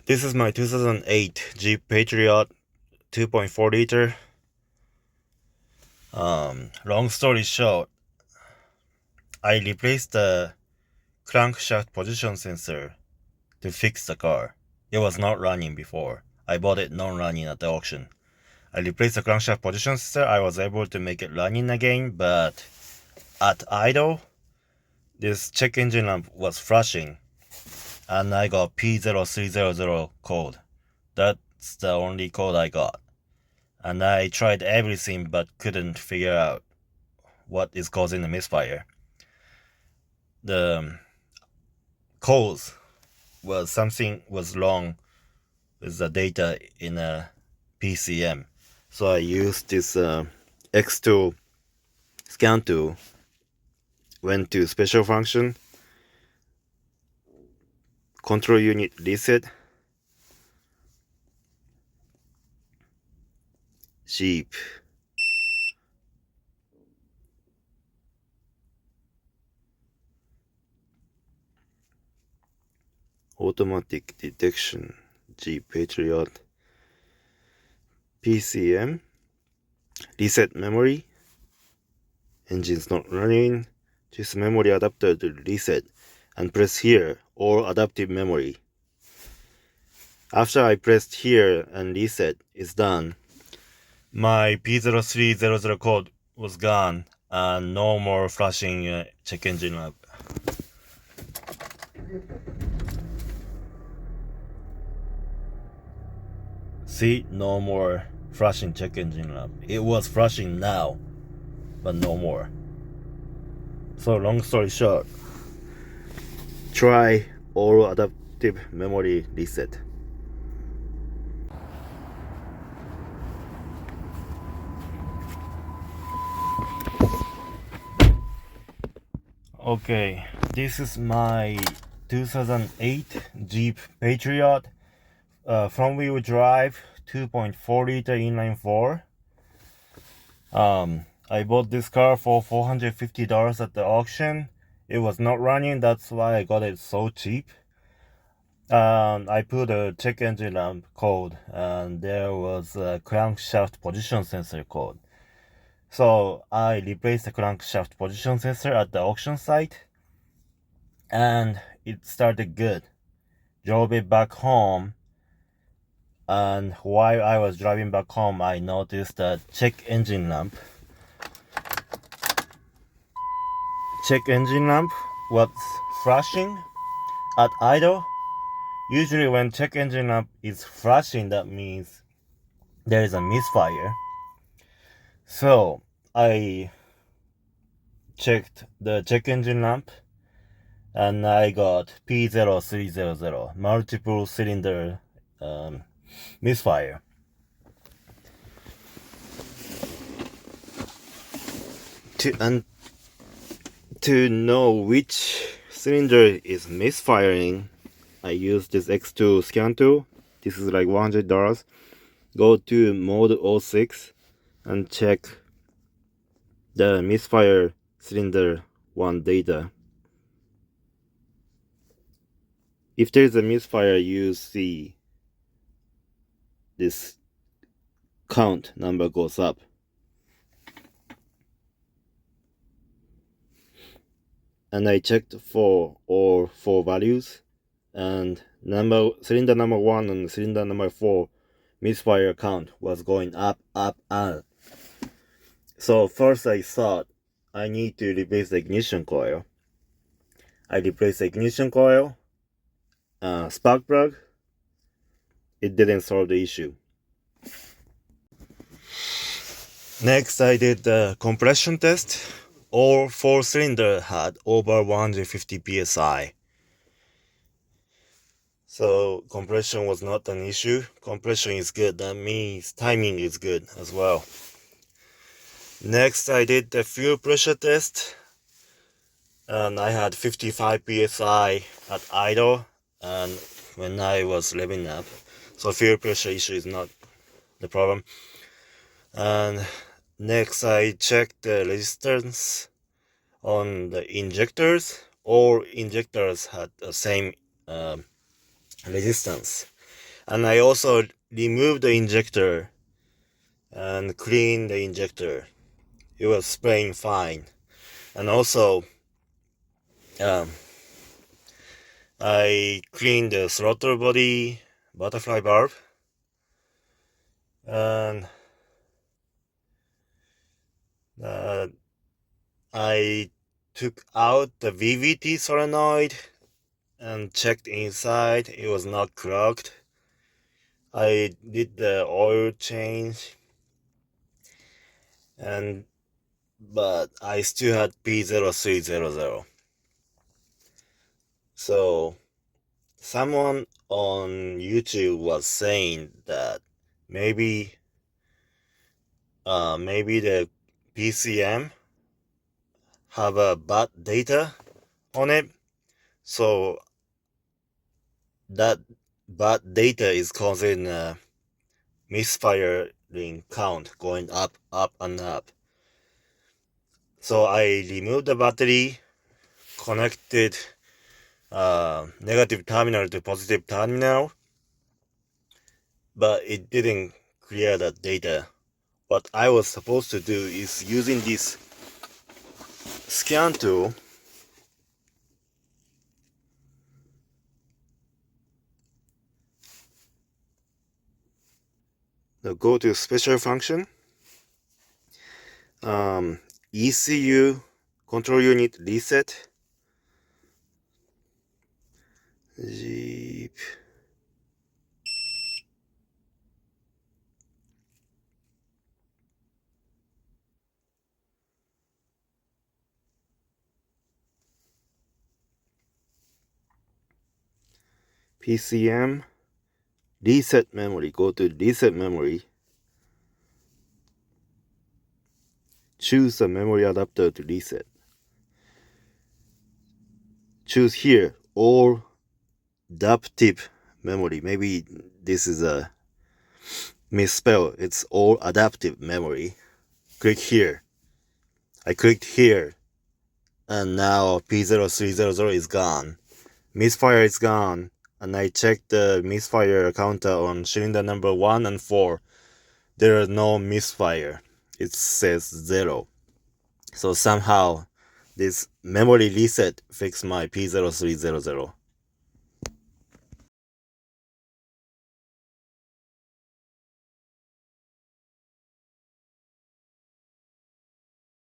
This is my 2008 Jeep Patriot 2.4 liter. Long story short, I replaced the crankshaft position sensor to fix the car. It was not running before. I bought it non-running at the auction. I replaced the crankshaft position sensor. I was able to make it running again, but at idle, this check engine lamp was flashing, and I got P0300 code. That's the only code I got. And I tried everything but couldn't figure out what is causing the misfire. The cause was something was wrong with the data in a PCM. So I used this X2 scan tool, went to special function, control unit reset, Jeep. Automatic detection, Jeep Patriot, PCM, reset memory, engine's not running, choose memory adapter to reset, and press here, or adaptive memory. After I pressed here and reset is done, my P0300 code was gone, and no more flashing check engine lamp. See, no more flashing check engine lamp. It was flashing now, but no more. So long story short, try all adaptive memory reset. Okay, this is my 2008 Jeep Patriot front wheel drive 2.4 liter inline 4. I bought this car for $450 at the auction. It was not running, that's why I got it so cheap. I put a check engine lamp code, and there was a crankshaft position sensor code. So I replaced the crankshaft position sensor at the auction site, and it started good. Drove it back home, and while I was driving back home, I noticed that check engine lamp was flashing at idle. Usually when check engine lamp is flashing, that means there is a misfire. So I checked the check engine lamp, and I got P0300, multiple cylinder misfire. To know which cylinder is misfiring, I use this X2 scan tool. This is like $100. Go to mode 06 and check the misfire cylinder 1 data. If there is a misfire, you see this count number goes up. And I checked for all 4 values, and cylinder number 1 and cylinder number 4 misfire count was going up. So first I thought I need to replace the ignition coil. I replaced the ignition coil, spark plug. It didn't solve the issue. Next I did the compression test. All 4 cylinders had over 150 psi. So compression was not an issue. Compression is good. That means timing is good as well. Next I did the fuel pressure test, and I had 55 psi at idle and when I was revving up. So fuel pressure issue is not the problem. And next I checked the resistance on the injectors. All injectors had the same resistance. And I also removed the injector and cleaned the injector. It was spraying fine. And also, I cleaned the throttle body butterfly valve, and I took out the VVT solenoid and checked inside. It was not clogged. I did the oil change, but I still had P0300. So someone on YouTube was saying that maybe the PCM have a bad data on it, so that bad data is causing a misfiring count going up, up, and up. So I removed the battery, connected negative terminal to positive terminal, but it didn't clear that data. What I was supposed to do is using this scan tool. Now go to special function, ECU control unit reset, Jeep PCM reset memory. Go to reset memory. Choose a memory adapter to reset. Choose here all adaptive memory. Maybe this is a misspell. It's all adaptive memory. Click here. I clicked here, and now P0300 is gone. Misfire is gone, and I checked the misfire counter on cylinder number 1 and 4. There are no misfire. It says 0. So somehow this memory reset fixed my P0300.